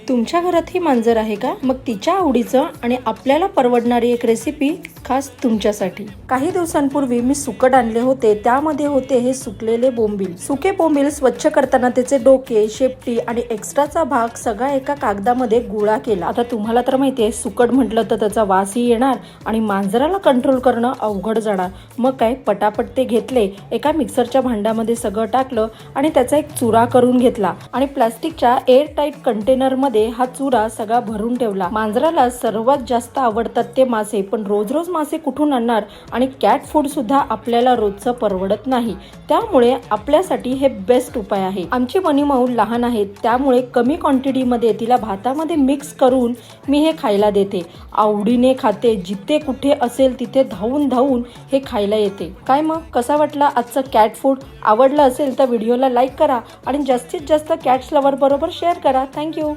तुमच्या घरातही मांजर आहे का? मग तिच्या आवडीचं आणि आपल्याला परवडणारी एक रेसिपी खास तुमच्यासाठी. काही दिवसांपूर्वी मी सुकट आणले होते. त्यामध्ये होते हे सुकलेले बोंबील. सुके बोंबील स्वच्छ करताना त्याचे डोके, शेपटी आणि एक्स्ट्राचा भाग सगळा एका कागदामध्ये गोळा केला. आता तुम्हाला तर माहिती आहे, सुकट म्हटलं तर त्याचा वासही येणार आणि मांजराला कंट्रोल करणं अवघड जाणार. मग काय, पटापट ते घेतले, एका मिक्सरच्या भांड्यामध्ये सगळं टाकलं आणि त्याचा एक चुरा करून घेतला आणि प्लास्टिकच्या एअर टाईट कंटेनरमध्ये हा चुरा सगळा भरून ठेवला. मांजराला सर्वात जास्त आवडतात ते मासे, पण रोज रोज मासे कुठून आणणार आणि कॅट फूड सुद्धा आपल्याला रोजचं परवडत नाही. त्यामुळे आपल्यासाठी हे बेस्ट उपाय आहे. आमची मनी माऊ लहान आहे, त्यामुळे कमी क्वांटिटीमध्ये तिला भातामध्ये मिक्स करून मी हे खायला देते. आवडीने खाते, जिथे कुठे असेल तिथे धावून धावून हे खायला येते. काय मग, कसा वाटला आजचं कॅट फूड? आवडलं असेल तर व्हिडिओला लाईक करा आणि जास्तीत जास्त कॅट्स लवर बरोबर शेअर करा. थँक्यू.